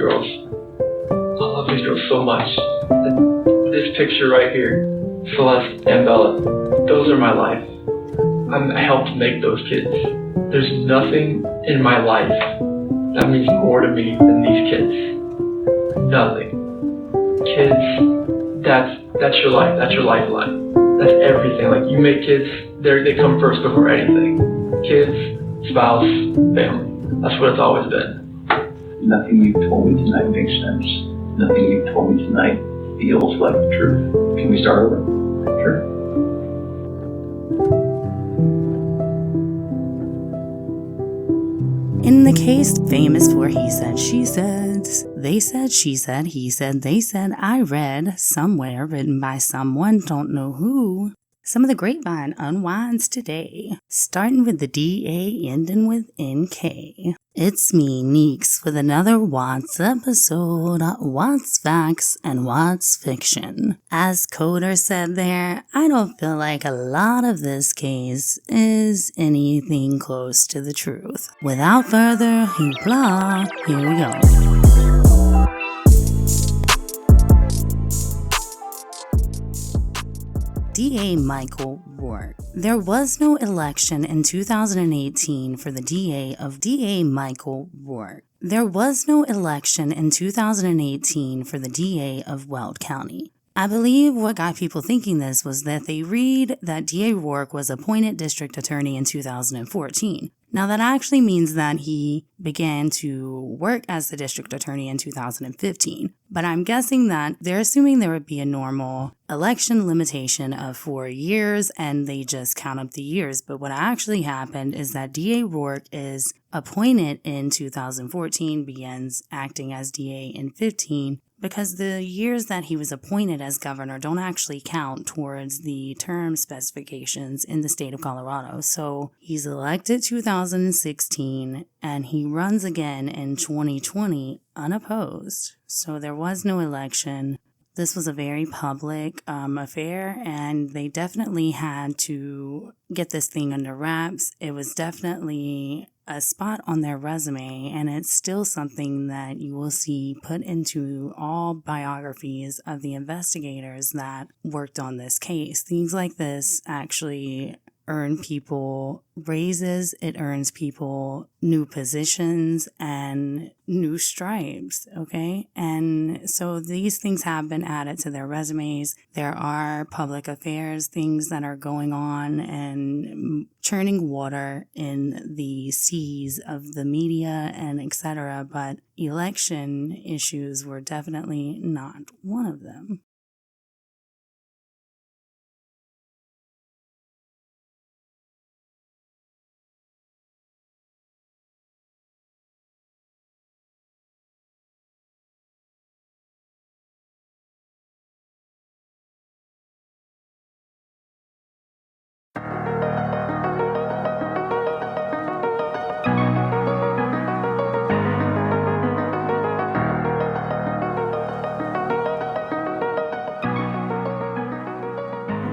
girls. I love these girls so much. And this picture right here, Celeste and Bella, those are my life. I helped make those kids. There's nothing in my life that means more to me than these kids. Nothing. Kids, that's your life. That's your lifeline. That's everything. Like, you make kids, they come first before anything. Kids, spouse, family. That's what it's always been. Nothing you've told me tonight makes sense. Nothing you've told me tonight feels like the truth. Can we start over? Sure. In the case famous for he said, she said, they said, she said, he said, they said, I read somewhere written by someone, don't know who. Some of the grapevine unwinds today, starting with the DA, ending with NK. It's me, Neeks, with another What's episode, What's Facts and What's Fiction. As Coder said there, I don't feel like a lot of this case is anything close to the truth. Without further hoopla, here we go. DA Michael Rourke. There was no election in 2018 for the DA of DA Michael Rourke. There was no election in 2018 for the DA of Weld County. I believe what got people thinking this was that they read that DA Rourke was appointed district attorney in 2014. Now that actually means that he began to work as the district attorney in 2015. But I'm guessing that they're assuming there would be a normal election limitation of 4 years and they just count up the years. But what actually happened is that DA Rourke is appointed in 2014, begins acting as DA in 15, because the years that he was appointed as governor don't actually count towards the term specifications in the state of Colorado. So he's elected 2016 and he runs again in 2020 unopposed. So there was no election. This was a very public affair, and they definitely had to get this thing under wraps. It was definitely a spot on their resume, and it's still something that you will see put into all biographies of the investigators that worked on this case. Things like this actually earn people raises, it earns people new positions and new stripes, okay? And so these things have been added to their resumes. There are public affairs, things that are going on and churning water in the seas of the media and etc. But election issues were definitely not one of them.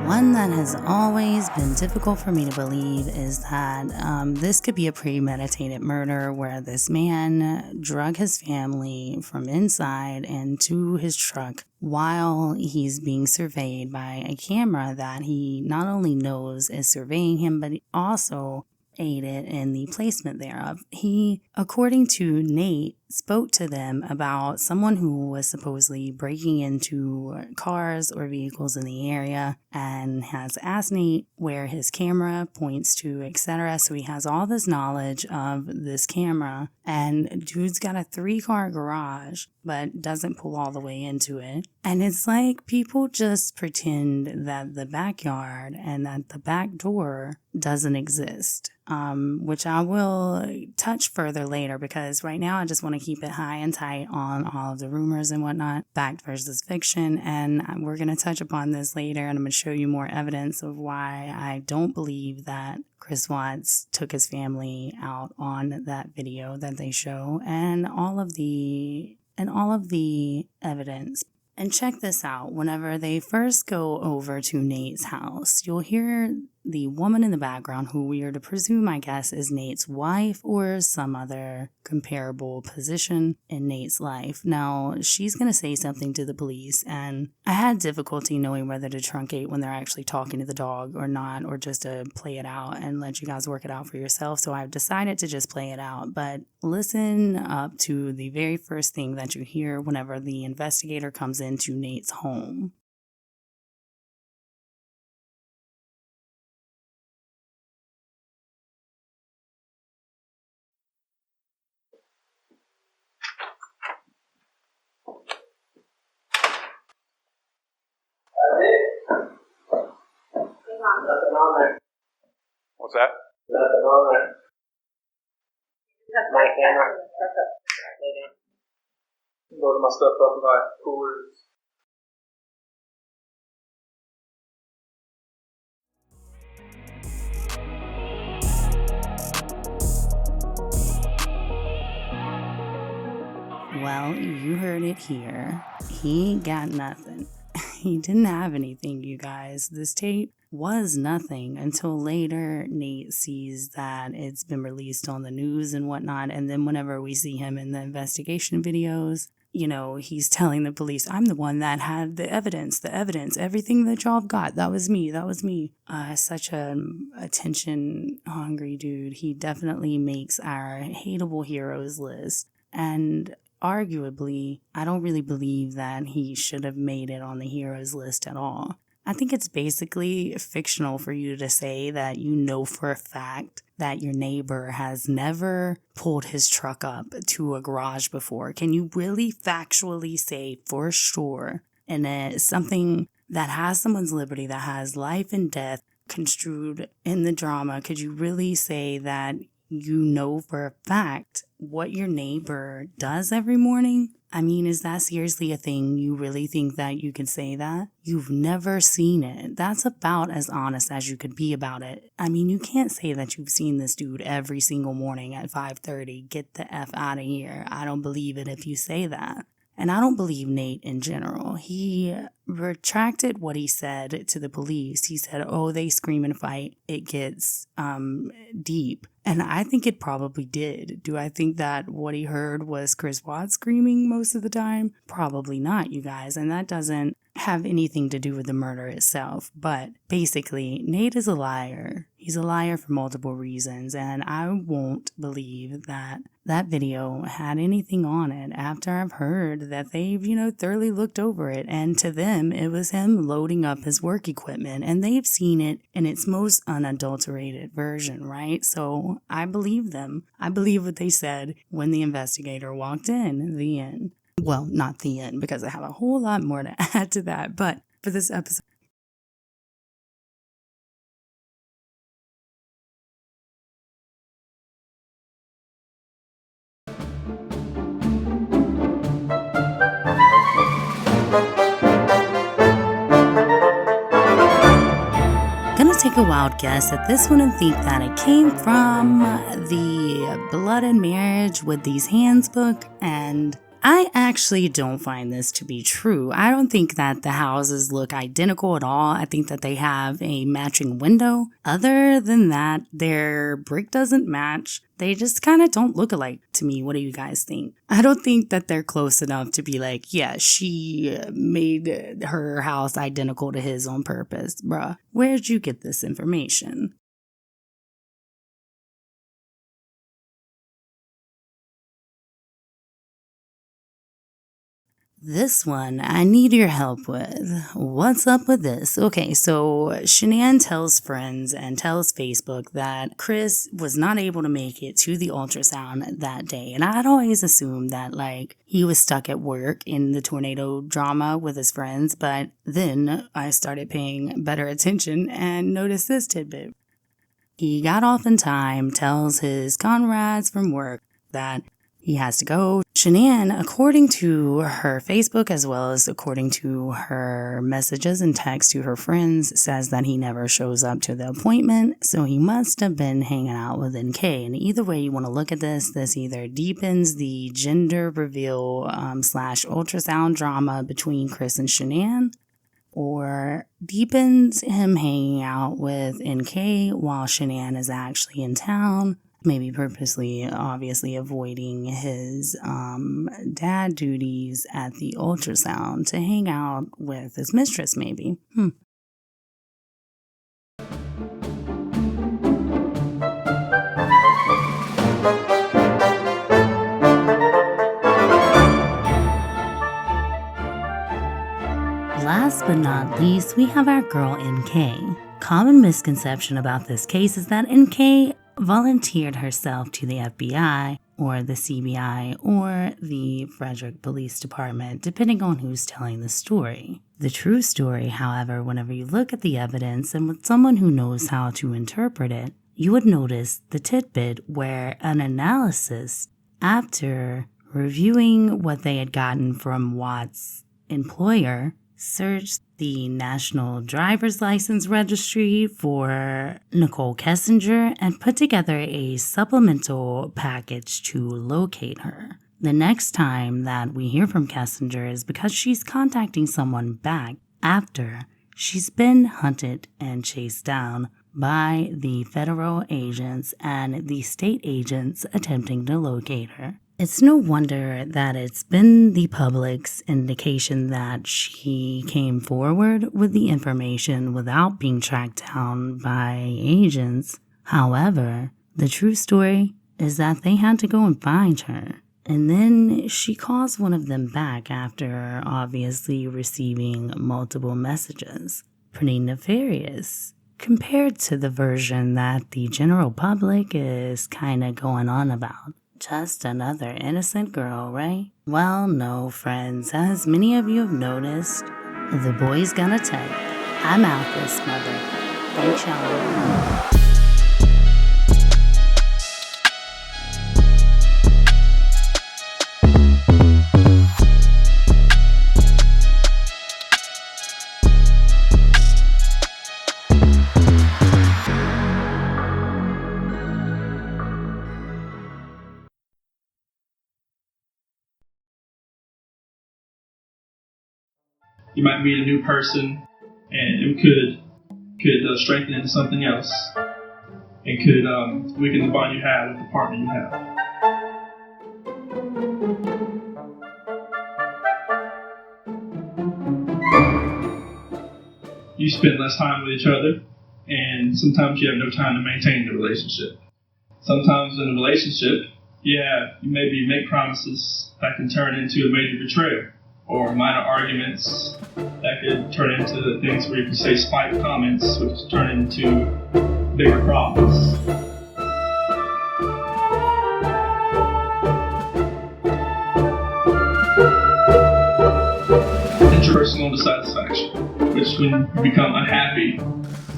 One that has always been difficult for me to believe is that this could be a premeditated murder where this man drug his family from inside into his truck while he's being surveyed by a camera that he not only knows is surveying him, but he also aided in the placement thereof. He, according to Nate, spoke to them about someone who was supposedly breaking into cars or vehicles in the area and has asked Nate where his camera points to, etc. So he has all this knowledge of this camera, and dude's got a 3-car garage but doesn't pull all the way into it. And it's like people just pretend that the backyard and that the back door doesn't exist, which I will touch further later, because right now I just want to keep it high and tight on all of the rumors and whatnot, fact versus fiction, and we're going to touch upon this later, and I'm going to show you more evidence of why I don't believe that Chris Watts took his family out on that video that they show, and all of the evidence. And check this out, whenever they first go over to Nate's house, you'll hear the woman in the background, who we are to presume, I guess, is Nate's wife or some other comparable position in Nate's life. Now, she's going to say something to the police, and I had difficulty knowing whether to truncate when they're actually talking to the dog or not, or just to play it out and let you guys work it out for yourself. So I've decided to just play it out. But listen up to the very first thing that you hear whenever the investigator comes into Nate's home. Nothing on there. What's that? Nothing on there. My camera. Loading my stuff up in my coolers. Well, you heard it here. He ain't got nothing. He didn't have anything, you guys. This tape was nothing until later Nate sees that it's been released on the news and whatnot. And then whenever we see him in the investigation videos, you know, he's telling the police, I'm the one that had the evidence, everything that y'all got. That was me. Such a attention-hungry dude. He definitely makes our hateable heroes list. And arguably, I don't really believe that he should have made it on the heroes list at all. I think it's basically fictional for you to say that you know for a fact that your neighbor has never pulled his truck up to a garage before. Can you really factually say for sure, and something that has someone's liberty, that has life and death construed in the drama, could you really say that you know for a fact what your neighbor does every morning? I mean, is that seriously a thing? You really think that you can say that? You've never seen it. That's about as honest as you could be about it. I mean, you can't say that you've seen this dude every single morning at 5:30. Get the F out of here. I don't believe it if you say that. And I don't believe Nate in general. He retracted what he said to the police. He said, oh, they scream and fight. It gets deep. And I think it probably did. Do I think that what he heard was Chris Watts screaming most of the time? Probably not, you guys. And that doesn't have anything to do with the murder itself. But basically, Nate is a liar. He's a liar for multiple reasons. And I won't believe that that video had anything on it after I've heard that they've, thoroughly looked over it. And to them, it was him loading up his work equipment. And they've seen it in its most unadulterated version, right? So I believe them. I believe what they said when the investigator walked in. The end. Well, not the end, because I have a whole lot more to add to that. But for this episode, take a wild guess at this one and think that it came from the Blood and Marriage with These Hands book, and I actually don't find this to be true. I don't think that the houses look identical at all. I think that they have a matching window. Other than that, their brick doesn't match. They just kind of don't look alike to me. What do you guys think? I don't think that they're close enough to be like, yeah, she made her house identical to his on purpose. Bruh, where'd you get this information? This one I need your help with. What's up with this? Okay, so Shanann tells friends and tells Facebook that Chris was not able to make it to the ultrasound that day. And I'd always assumed that, he was stuck at work in the tornado drama with his friends. But then I started paying better attention and noticed this tidbit. He got off in time, tells his comrades from work that he has to go. Shanann, according to her Facebook as well as according to her messages and texts to her friends, says that he never shows up to the appointment, so he must have been hanging out with NK. And either way you want to look at this either deepens the gender reveal / ultrasound drama between Chris and Shanann, or deepens him hanging out with NK while Shanann is actually in town, maybe purposely, obviously avoiding his dad duties at the ultrasound to hang out with his mistress, maybe. Last but not least, we have our girl NK. Common misconception about this case is that NK volunteered herself to the FBI or the CBI or the Frederick Police Department, depending on who's telling the story. The true story, however, whenever you look at the evidence and with someone who knows how to interpret it, you would notice the tidbit where an analysis, after reviewing what they had gotten from Watt's employer, searched the National Driver's License Registry for Nicole Kessinger and put together a supplemental package to locate her. The next time that we hear from Kessinger is because she's contacting someone back after she's been hunted and chased down by the federal agents and the state agents attempting to locate her. It's no wonder that it's been the public's indication that she came forward with the information without being tracked down by agents. However, the true story is that they had to go and find her. And then she calls one of them back after obviously receiving multiple messages. Pretty nefarious compared to the version that the general public is kind of going on about. Just another innocent girl, right? Well, no, friends. As many of you have noticed, the boy's gonna tell you. I'm out this mother. Thanks, y'all. You might meet a new person, and it could strengthen into something else, and could weaken the bond you have with the partner you have. You spend less time with each other, and sometimes you have no time to maintain the relationship. Sometimes in a relationship, you maybe make promises that can turn into a major betrayal, or minor arguments that could turn into things where you can say spite comments, which turn into bigger problems. Interpersonal dissatisfaction, which when you become unhappy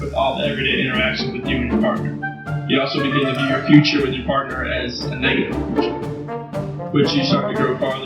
with all the everyday interaction with you and your partner. You also begin to view your future with your partner as a negative future, which you start to grow farther